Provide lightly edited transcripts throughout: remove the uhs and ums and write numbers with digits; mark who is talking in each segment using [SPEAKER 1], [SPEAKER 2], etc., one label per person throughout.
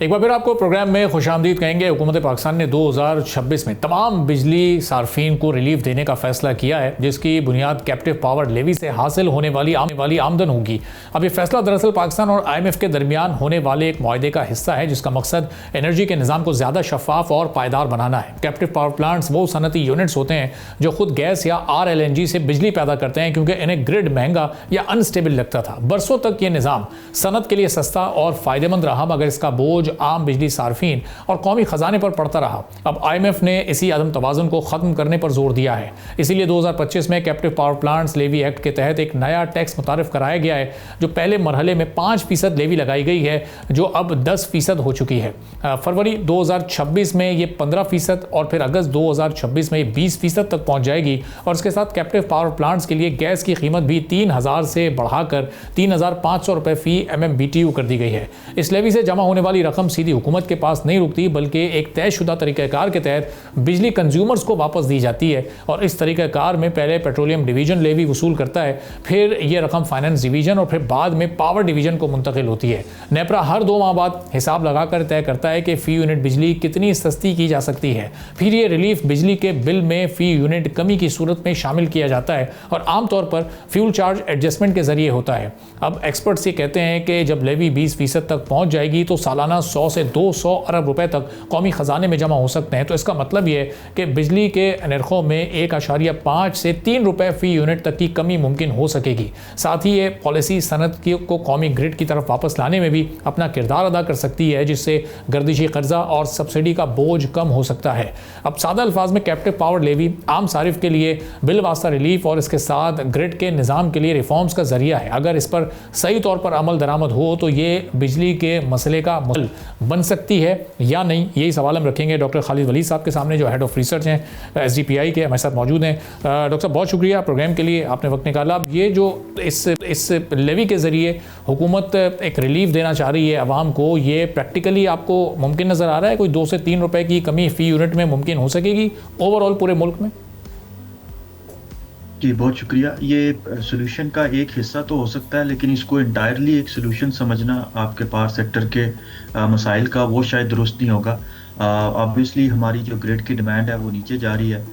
[SPEAKER 1] एक बार फिर आपको प्रोग्राम में खुशामदीद कहेंगे। हुकूमत पाकिस्तान ने 2026 में तमाम बिजली सार्फिन को रिलीफ देने का फैसला किया है, जिसकी बुनियाद कैप्टिव पावर लेवी से हासिल होने वाली आमदन होगी। अब ये फैसला दरअसल पाकिस्तान और IMF के दरमियान होने वाले एक मुआहदे का हिस्सा है, जिसका मकसद एनर्जी के निज़ाम को ज़्यादा शफाफ और पायदार बनाना है। कैप्टिव पावर प्लांट्स वो सनती यूनिट्स होते हैं जो खुद गैस या RLNG से बिजली पैदा करते हैं, क्योंकि इन्हें ग्रिड महंगा या अनस्टेबल लगता था। बरसों तक ये निज़ाम सनत के लिए सस्ता और फ़ायदेमंद रहा, मगर इसका बोझ आम बिजली सार्फिन और कौमी खजाने पर पड़ता रहा। अब IMF ने इसी अदम तवाज़ुन को ख़त्म करने पर जोर दिया है। इसीलिए 2025 में captive power plants levy act के तहत एक नया टैक्स मुतारिफ कराया गया है, जो पहले मरहले में 5% लेवी लगाई गई है, जो अब 10% हो चुकी है। फरवरी 2026 में ये 15% और फिर अगस्त 2026 में ये 20% तक पहुँच जाएगी। और इसके साथ कैप्टिव पावर प्लांट्स के लिए गैस की कीमत भी 3000 से बढ़ाकर 3500 रुपये फ़ी MMBTU कर दी गई है। इस लेवी से जमा होने वाली रकम सीधी हुकूमत के पास नहीं रुकती, बल्कि एक तयशुदा तरीक़ाकार के तहत बिजली कंज्यूमर्स को वापस दी जाती है। और इस तरीक़ाकार में पहले पेट्रोलियम डिवीज़न लेवी वसूल करता है, फिर ये रकम फाइनेंस डिवीज़न और फिर बाद में पावर डिवीज़न को मुंतकिल होती है। नेपरा हर 2 माह बाद हिसाब लगाकर तय करता है कि फ़ी यूनिट बिजली कितनी सस्ती की जा सकती है। फिर ये रिलीफ बिजली के बिल में फ़ी यूनिट कमी की सूरत में शामिल किया जाता है और आमतौर पर फ्यूल चार्ज एडजस्टमेंट के जरिए होता है। अब एक्सपर्ट्स ये कहते हैं कि जब लेवी 20% तक पहुँच जाएगी तो सालाना 100 से 200 अरब रुपए तक कौमी खजाने में जमा हो सकते हैं। तो इसका मतलब ये है कि बिजली के नरखों में 1.5 से 3 रुपए फ़ी यूनिट तक की कमी मुमकिन हो सकेगी। साथ ही ये पॉलिसी सनत को कौमी ग्रिड की तरफ वापस लाने में भी अपना किरदार अदा कर सकती है, जिससे गर्दिशी कर्जा और सब्सिडी का बोझ कम हो सकता है। अब सादा अल्फाज में कैप्टिव पावर लेवी आम सारिफ के लिए बिल वास्ता रिलीफ और इसके साथ ग्रिड के निज़ाम के लिए रिफॉर्म्स का जरिया है। अगर इस पर सही तौर पर अमल दरामद हो तो ये बिजली के मसले का हल बन सकती है या नहीं, यही सवाल हम रखेंगे डॉक्टर खालिद वलीद साहब के सामने, जो हेड ऑफ रिसर्च हैं SDPI के, हमारे साथ मौजूद हैं। डॉक्टर साहब, बहुत शुक्रिया प्रोग्राम के लिए, आपने वक्त निकाला। अब ये जो इस लेवी के ज़रिए हुकूमत एक रिलीफ देना चाह रही है आवाम को, ये प्रैक्टिकली आपको मुमकिन नज़र आ रहा है? कोई 2 से 3 रुपए की कमी फ़ी यूनिट में मुमकिन हो सकेगी ओवरऑल पूरे मुल्क में?
[SPEAKER 2] जी बहुत शुक्रिया। ये सोल्यूशन का एक हिस्सा तो हो सकता है, लेकिन इसको इंटायरली एक सोल्यूशन समझना आपके पावर सेक्टर के मसाइल का वो शायद दुरुस्त नहीं होगा। ऑब्वियसली हमारी जो ग्रिड की डिमांड है वो नीचे जा रही है।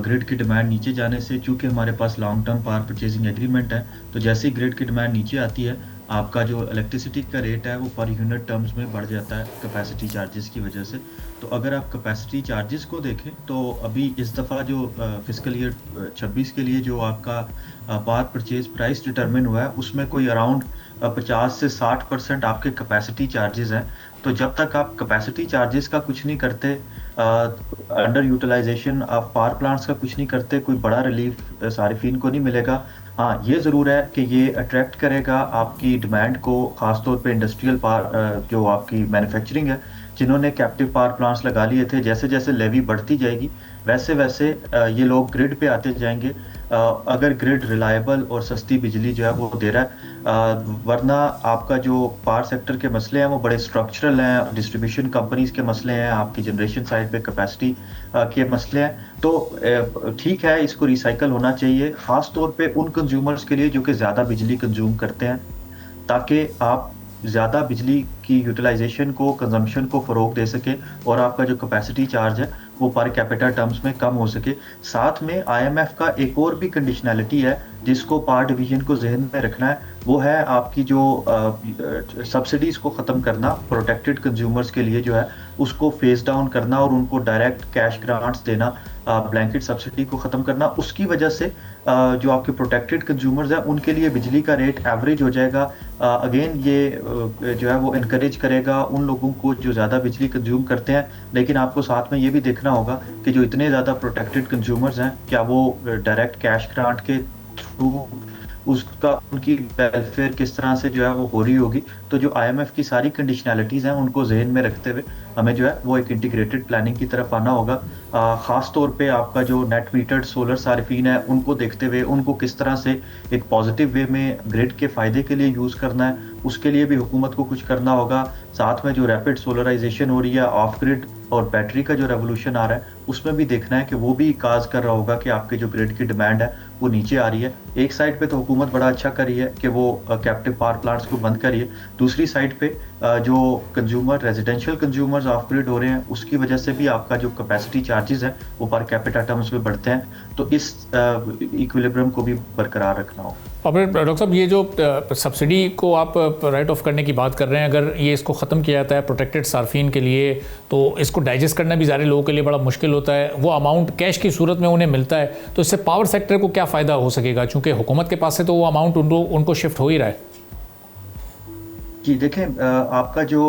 [SPEAKER 2] ग्रिड की डिमांड नीचे जाने से, चूंकि हमारे पास long term power purchasing agreement है, तो जैसे ही ग्रिड की डिमांड नीचे आती है, आपका जो इलेक्ट्रिसिटी का रेट है वो पर यूनिट टर्म्स में बढ़ जाता है कैपेसिटी चार्जेस की वजह से। तो अगर आप कैपेसिटी चार्जेस को देखें तो अभी इस दफ़ा जो फिस्कल ईयर 26 के लिए जो आपका पावर परचेज प्राइस डिटरमिन हुआ है, उसमें कोई अराउंड 50 से 60% आपके कैपेसिटी चार्जेस हैं। तो जब तक आप कैपेसिटी चार्जेस का कुछ नहीं करते, under utilisation of power plants का कुछ नहीं करते, कोई बड़ा रिलीफ सारिफिन को नहीं मिलेगा। हाँ, ये ज़रूर है कि ये अट्रैक्ट करेगा आपकी डिमांड को, ख़ासतौर पे इंडस्ट्रियल पावर जो आपकी मैन्युफैक्चरिंग है, जिन्होंने कैप्टिव पावर प्लांट्स लगा लिए थे। जैसे जैसे लेवी बढ़ती जाएगी वैसे वैसे ये लोग ग्रिड पे आते जाएंगे, अगर ग्रिड रिलायबल और सस्ती बिजली जो है वो दे रहा है। वरना आपका जो पावर सेक्टर के मसले हैं वो बड़े स्ट्रक्चरल हैं, डिस्ट्रीब्यूशन कंपनीज के मसले हैं, आपकी जनरेशन साइड पे कैपेसिटी के मसले हैं। तो ठीक है, इसको रिसाइकल होना चाहिए, ख़ास तौर पे उन कंज्यूमर्स के लिए जो कि ज़्यादा बिजली कंज्यूम करते हैं, ताकि आप ज़्यादा बिजली की यूटिलाइजेशन को, कंजम्पशन को फ़रोग दे सके और आपका जो कैपेसिटी चार्ज है वो पर कैपिटा टर्म्स में कम हो सके। साथ में IMF का एक और भी कंडीशनैलिटी है जिसको पावर डिवीजन को जहन में रखना है, वो है आपकी जो सब्सिडीज़ को ख़त्म करना, प्रोटेक्टेड कंज्यूमर्स के लिए जो है उसको फेस डाउन करना और उनको डायरेक्ट कैश ग्रांट्स देना, ब्लैंकेट सब्सिडी को ख़त्म करना। उसकी वजह से जो आपके प्रोटेक्टेड कंज्यूमर्स हैं उनके लिए बिजली का रेट एवरेज हो जाएगा। अगेन ये जो है वो इनकरेज करेगा उन लोगों को जो ज़्यादा बिजली कंज्यूम करते हैं। लेकिन आपको साथ में ये भी देखना होगा कि जो इतने ज़्यादा प्रोटेक्टेड कंज्यूमर्स हैं, क्या वो डायरेक्ट कैश ग्रांट के थ्रू उसका उनकी वेलफेयर किस तरह से जो है वो हो रही होगी। तो जो IMF की सारी कंडीशनैलिटीज़ हैं उनको जहन में रखते हुए हमें जो है वो एक इंटीग्रेटेड प्लानिंग की तरफ आना होगा। ख़ास तौर पे आपका जो नेट मीटर्ड सोलर सार्फिन है उनको देखते हुए उनको किस तरह से एक पॉजिटिव वे में ग्रिड के फ़ायदे के लिए यूज़ करना है, उसके लिए भी हुकूमत को कुछ करना होगा। साथ में जो रैपिड सोलराइजेशन हो रही है, ऑफ ग्रिड और बैटरी का जो रेवोल्यूशन आ रहा है उसमें भी देखना है कि वो भी काज कर रहा होगा कि आपके जो ग्रिड की डिमांड है वो नीचे आ रही है। एक साइड पे तो हुकूमत बड़ा अच्छा कर रही है कि वो कैप्टिव पावर प्लांट्स को बंद करिए, दूसरी साइड पे जो consumer residential consumers of grid हो रहे हैं उसकी वजह से भी आपका जो कैपेसिटी चार्जेस है वो पर कैपिटा टर्म्स में बढ़ते हैं, तो इस इक्विलिब्रियम को भी बरकरार रखना हो।
[SPEAKER 1] और फिर डॉक्टर साहब ये जो सब्सिडी को आप राइट ऑफ करने की बात कर रहे हैं, अगर ये इसको ख़त्म किया जाता है प्रोटेक्टेड सार्फिन के लिए तो इसको डाइजेस्ट करना भी ज़्यादा लोगों के लिए बड़ा मुश्किल होता है, वो अमाउंट कैश की सूरत में उन्हें मिलता है, तो इससे पावर सेक्टर को क्या फ़ायदा हो सकेगा, चूँकि हुकूमत के पास से तो वो अमाउंट उनको शिफ्ट हो ही रहा है।
[SPEAKER 2] जी देखें, आपका जो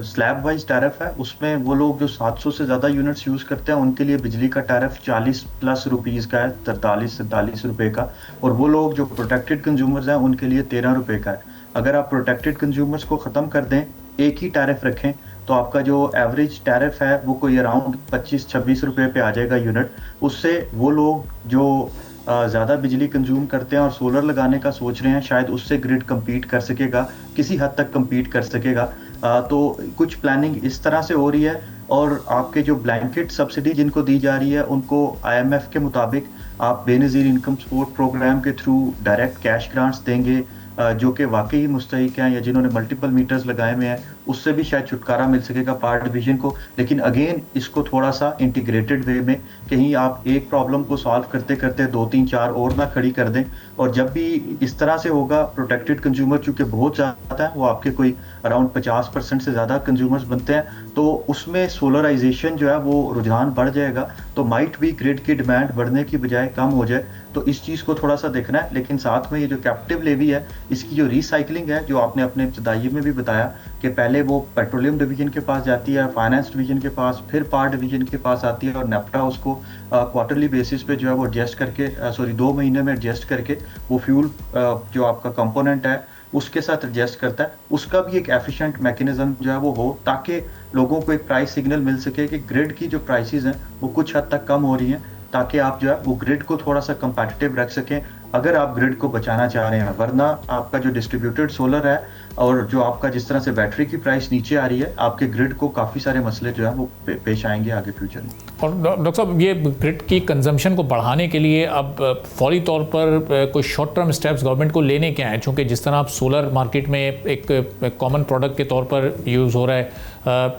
[SPEAKER 2] स्लैब वाइज टैरिफ है उसमें वो लोग जो 700 से ज़्यादा यूनिट्स यूज़ करते हैं उनके लिए बिजली का टैरिफ 40+ रुपीज़ का है, 43-47 रुपए का, और वो लोग जो प्रोटेक्टेड कंज्यूमर्स हैं उनके लिए 13 रुपए का है। अगर आप प्रोटेक्टेड कंज्यूमर्स को ख़त्म कर दें, एक ही टैरिफ रखें, तो आपका जो एवरेज टैरिफ है वो कोई अराउंड 25-26 रुपए पे आ जाएगा यूनिट। उससे वो लोग जो ज़्यादा बिजली कंज्यूम करते हैं और सोलर लगाने का सोच रहे हैं, शायद उससे ग्रिड compete कर सकेगा, किसी हद तक compete कर सकेगा। तो कुछ प्लानिंग इस तरह से हो रही है, और आपके जो ब्लैंकेट सब्सिडी जिनको दी जा रही है उनको IMF के मुताबिक आप बेनज़ीर इनकम सपोर्ट प्रोग्राम के थ्रू डायरेक्ट कैश ग्रांट्स देंगे, जो कि वाकई मुस्तहिक हैं या जिन्होंने मल्टीपल मीटर्स लगाए हुए हैं, उससे भी शायद छुटकारा मिल सकेगा पावर डिवीजन को। लेकिन अगेन इसको थोड़ा सा इंटीग्रेटेड वे में, कहीं आप एक प्रॉब्लम को सॉल्व करते करते 2-3-4 और ना खड़ी कर दें। और जब भी इस तरह से होगा, प्रोटेक्टेड कंज्यूमर चूंकि बहुत ज़्यादा है, वो आपके कोई अराउंड 50% से ज़्यादा कंज्यूमर्स बनते हैं, तो उसमें सोलराइजेशन जो है वो रुझान बढ़ जाएगा, तो माइट भी ग्रिड की डिमांड बढ़ने की बजाय कम हो जाए। तो इस चीज़ को थोड़ा सा देखना है। लेकिन साथ में ये जो कैप्टिव लेवी है, इसकी जो रिसाइकलिंग है, जो आपने अपने इब्तदाई में भी बताया कि पहले वो पेट्रोलियम डिवीजन के पास जाती है, फाइनेंस डिवीजन के पास, फिर पावर डिवीजन के पास आती है, और नेफ्टा उसको क्वार्टरली बेसिस पे जो है वो एडजस्ट करके 2 महीने में एडजस्ट करके वो फ्यूल जो आपका कंपोनेंट है उसके साथ एडजस्ट करता है। उसका भी एक एफिशिएंट मैकेनिज्म जो है वो हो, ताकि लोगों को एक प्राइस सिग्नल मिल सके कि ग्रिड की जो प्राइसेस हैं वो कुछ हद तक कम हो रही हैं, ताकि आप जो है वो ग्रिड को थोड़ा सा कंपेटिटिव रख सकें, अगर आप ग्रिड को बचाना चाह रहे हैं। वरना आपका जो डिस्ट्रीब्यूटेड सोलर है और जो आपका जिस तरह से बैटरी की प्राइस नीचे आ रही है, आपके ग्रिड को काफ़ी सारे मसले जो है वो पेश आएंगे आगे फ्यूचर में।
[SPEAKER 1] और डॉक्टर साहब, ये ग्रिड की कंजम्पशन को बढ़ाने के लिए अब फौरी तौर पर कोई शॉर्ट टर्म स्टेप्स गवर्नमेंट को लेने क्या हैं, चूँकि जिस तरह आप सोलर मार्केट में एक कॉमन प्रोडक्ट के तौर पर यूज़ हो रहा है,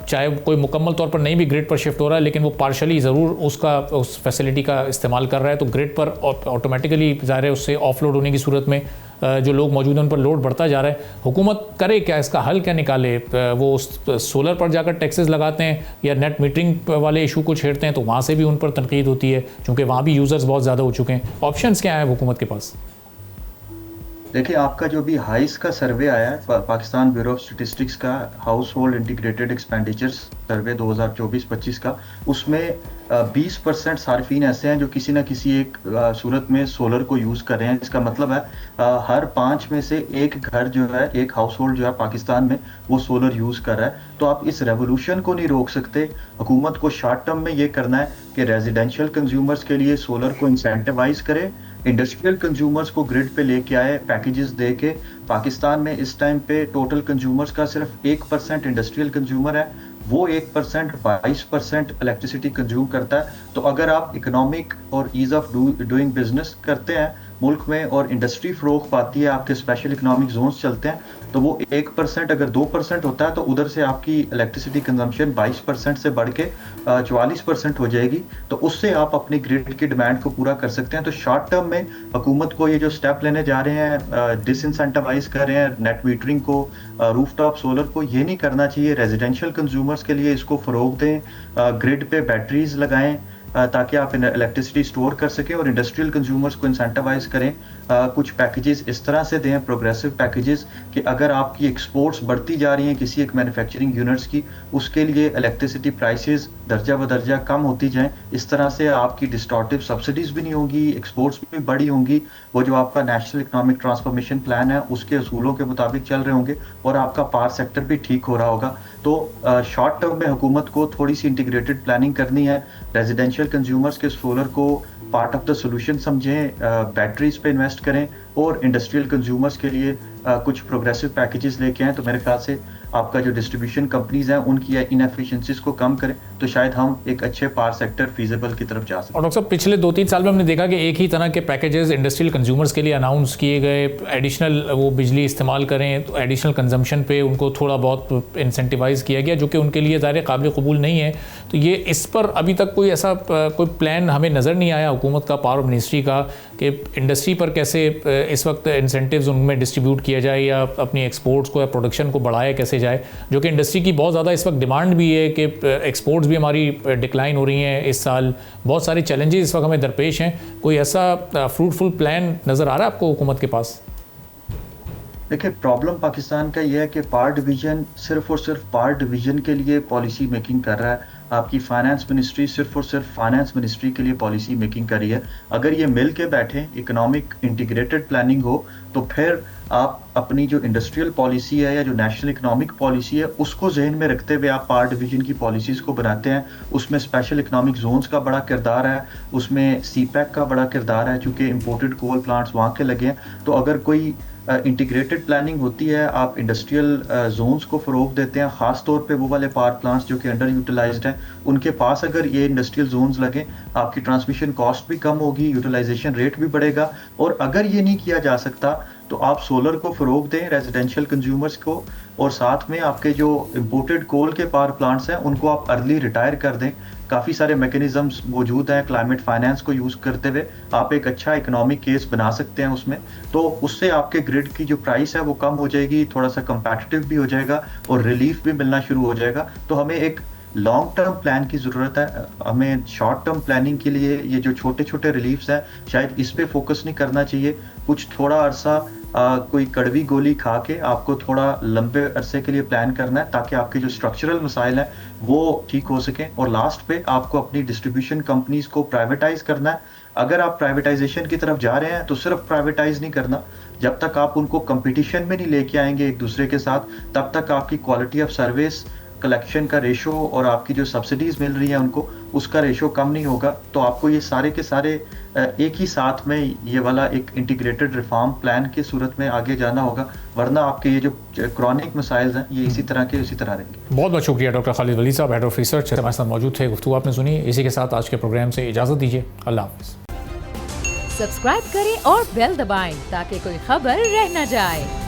[SPEAKER 1] चाहे कोई मुकम्मल तौर पर नहीं भी ग्रिड पर शिफ्ट हो रहा है, लेकिन वो पार्शली ज़रूर उस फैसिलिटी का इस्तेमाल कर रहा है, तो ग्रिड पर ऑटोमेटिकली ज़ाहिर है उससे ऑफलोड होने की सूरत में जो लोग मौजूद हैं उन पर लोड बढ़ता जा रहा है। हुकूमत करे क्या, इसका हल क्या निकाले? वो सोलर पर जाकर टैक्सेस लगाते हैं या नेट मीटरिंग वाले इशू को छेड़ते हैं, तो वहाँ से भी उन पर तनकीद होती है, क्योंकि वहाँ भी यूज़र्स बहुत ज़्यादा हो चुके हैं। ऑप्शंस क्या है हुकूमत के पास?
[SPEAKER 2] देखिए, आपका जो भी हाइस का सर्वे आया है, पाकिस्तान ब्यूरो ऑफ स्टैटिस्टिक्स का हाउस होल्ड इंटीग्रेटेड एक्सपेंडिचर्स सर्वे 2024-25 का, उसमें 20% सार्फिन ऐसे हैं जो किसी न किसी एक सूरत में सोलर को यूज़ कर रहे हैं। इसका मतलब है हर 5 में से एक घर जो है, एक हाउस होल्ड जो है पाकिस्तान में, वो सोलर यूज़ कर रहा है। तो आप इस रेवोल्यूशन को नहीं रोक सकते। हुकूमत को शॉर्ट टर्म में ये करना है कि रेजिडेंशियल कंज्यूमर्स के लिए सोलर को इंसेंटिवाइज करे, इंडस्ट्रियल कंज्यूमर्स को ग्रिड पे लेके आए पैकेजेस दे के। पाकिस्तान में इस टाइम पे टोटल कंज्यूमर्स का सिर्फ 1% इंडस्ट्रियल कंज्यूमर है, वो 1% 22% इलेक्ट्रिसिटी कंज्यूम करता है। तो अगर आप इकोनॉमिक और ईज ऑफ डूइंग बिजनेस करते हैं मुल्क में, और इंडस्ट्री फरोख पाती है, आपके स्पेशल इकोनॉमिक जोन्स चलते हैं, तो वो 1% अगर 2% होता है, तो उधर से आपकी इलेक्ट्रिसिटी कंजम्पशन 22% से बढ़ के 44% हो जाएगी। तो उससे आप अपनी ग्रिड की डिमांड को पूरा कर सकते हैं। तो शॉर्ट टर्म में हुकूमत को ये जो स्टेप लेने जा रहे हैं, डिसइंसेंटिवाइज कर रहे हैं नेट मीटरिंग को, रूफटॉप सोलर को, ये नहीं करना चाहिए। रेजिडेंशियल कंज्यूमर्स के लिए इसको फरोग दें, ग्रिड पे बैटरीज लगाएं ताकि आप इलेक्ट्रिसिटी स्टोर कर सकें, और इंडस्ट्रियल कंज्यूमर्स को इंसेंटिवाइज करें। कुछ पैकेजेस इस तरह से दें, प्रोग्रेसिव पैकेजेस, कि अगर आपकी एक्सपोर्ट्स बढ़ती जा रही हैं किसी एक मैन्युफैक्चरिंग यूनिट्स की, उसके लिए इलेक्ट्रिसिटी प्राइसेस दर्जा बदर्जा कम होती जाएं। इस तरह से आपकी डिस्टॉर्टिव सब्सिडीज भी नहीं होंगी, एक्सपोर्ट्स भी बड़ी होंगी, वो जो आपका नेशनल इकोनॉमिक ट्रांसफॉर्मेशन प्लान है उसके असूलों के मुताबिक चल रहे होंगे, और आपका पावर सेक्टर भी ठीक हो रहा होगा। तो शॉर्ट टर्म में हुकूमत को थोड़ी सी इंटीग्रेटेड प्लानिंग करनी है। रेजिडेंशियल कंज्यूमर्स के सोलर को पार्ट ऑफ द सोल्यूशन समझें, बैटरीज पे इन्वेस्ट करें, और इंडस्ट्रियल कंज्यूमर्स के लिए कुछ प्रोग्रेसिव पैकेजेस लेके आएँ, तो मेरे ख्याल से आपका जो डिस्ट्रीब्यूशन कंपनीज़ हैं, उनकी इनएफिशिएंसीज़ को कम करें, तो शायद हम एक अच्छे पावर सेक्टर फीज़िबल की तरफ जा सकते हैं।
[SPEAKER 1] और डॉक्टर साहब, पिछले 2-3 साल में हमने देखा कि एक ही तरह के पैकेजेस इंडस्ट्रियल कंज्यूमर्स के लिए अनाउंस किए गए, एडिशनल वो बिजली इस्तेमाल करें तो एडिशनल कंजम्पशन पे उनको थोड़ा बहुत इंसेंटिवाइज़ किया गया, जो कि उनके लिए ज़ाहिर काबिल कबूल नहीं है। तो ये इस पर अभी तक कोई ऐसा कोई प्लान हमें नज़र नहीं आया हुकूमत का, पावर मिनिस्ट्री का, कि इंडस्ट्री पर कैसे इस वक्त इंसेंटिव्स उनमें डिस्ट्रीब्यूट किया जाए या अपनी एक्सपोर्ट्स को या प्रोडक्शन को बढ़ाया कैसे जाए, जो कि इंडस्ट्री की बहुत ज़्यादा इस वक्त डिमांड भी है कि एक्सपोर्ट्स भी हमारी डिक्लाइन हो रही हैं इस साल, बहुत सारे चैलेंजेस इस वक्त हमें दरपेश हैं। कोई ऐसा फ्रूटफुल प्लान नज़र आ रहा है आपको हुकूमत के पास?
[SPEAKER 2] देखिए, प्रॉब्लम पाकिस्तान का ये है कि पावर डिवीजन सिर्फ और सिर्फ पावर डिवीजन के लिए पॉलिसी मेकिंग कर रहा है। आपकी फाइनेंस मिनिस्ट्री सिर्फ और सिर्फ फाइनेंस मिनिस्ट्री के लिए पॉलिसी मेकिंग कर रही है। अगर ये मिल के बैठे, इकोनॉमिक इंटीग्रेटेड प्लानिंग हो, तो फिर आप अपनी जो इंडस्ट्रियल पॉलिसी है या जो नेशनल इकोनॉमिक पॉलिसी है, उसको जहन में रखते हुए आप पावर डिवीजन की पॉलिसीज को बनाते हैं। उसमें स्पेशल इकोनॉमिक जोन्स का बड़ा किरदार है, उसमें सीपैक का बड़ा किरदार है, चूँकि इम्पोर्टेड कोल प्लांट्स वहाँ के लगे हैं। तो अगर कोई इंटीग्रेटेड प्लानिंग होती है, आप इंडस्ट्रियल जोन्स को फ़रोग देते हैं, ख़ास तौर पे वो वाले पावर प्लांट्स जो कि अंडर यूटिलाइज्ड हैं, उनके पास अगर ये इंडस्ट्रियल जोन्स लगें, आपकी ट्रांसमिशन कॉस्ट भी कम होगी, यूटिलाइजेशन रेट भी बढ़ेगा। और अगर ये नहीं किया जा सकता, तो आप सोलर को फ़रोग दें रेजिडेंशियल कंज्यूमर्स को, और साथ में आपके जो इम्पोर्टेड कोल के पावर प्लांट्स हैं, उनको आप अर्ली रिटायर कर दें। काफ़ी सारे मैकेनिज़म्स मौजूद हैं, क्लाइमेट फाइनेंस को यूज़ करते हुए आप एक अच्छा इकोनॉमिक केस बना सकते हैं उसमें। तो उससे आपके ग्रिड की जो प्राइस है वो कम हो जाएगी, थोड़ा सा कंपैटिटिव भी हो जाएगा और रिलीफ भी मिलना शुरू हो जाएगा। तो हमें एक लॉन्ग टर्म प्लान की ज़रूरत है। हमें शॉर्ट टर्म प्लानिंग के लिए ये जो छोटे छोटे रिलीफ्स हैं, शायद इस पे फोकस नहीं करना चाहिए। कुछ थोड़ा अरसा कोई कड़वी गोली खा के आपको थोड़ा लंबे अरसे के लिए प्लान करना है, ताकि आपके जो स्ट्रक्चरल मसाइल हैं वो ठीक हो सकें। और लास्ट पे आपको अपनी डिस्ट्रीब्यूशन कंपनीज को प्राइवेटाइज करना है। अगर आप प्राइवेटाइजेशन की तरफ जा रहे हैं, तो सिर्फ प्राइवेटाइज नहीं करना, जब तक आप उनको कंपटीशन में नहीं लेके आएंगे एक दूसरे के साथ, तब तक आपकी क्वालिटी ऑफ सर्विस, कलेक्शन का रेशो और आपकी जो सब्सिडीज मिल रही है उनको, उसका रेशो कम नहीं होगा। तो आपको ये सारे के सारे एक ही साथ में ये वाला एक इंटीग्रेटेड रिफॉर्म प्लान की सूरत में आगे जाना होगा, वरना आपके ये जो क्रॉनिक मसाइल्स हैं ये इसी तरह रहेंगे।
[SPEAKER 1] बहुत बहुत शुक्रिया डॉक्टर खालिद वली साहब, हेड ऑफ रिसर्च, हमारे साथ मौजूद थे, गुफ्तगू आपने सुनी। इसी के साथ आज के प्रोग्राम से इजाज़त दीजिए। अल्लाह हाफ़िज़।
[SPEAKER 3] सब्सक्राइब करें और बेल दबाएं ताकि कोई खबर रह न जाए।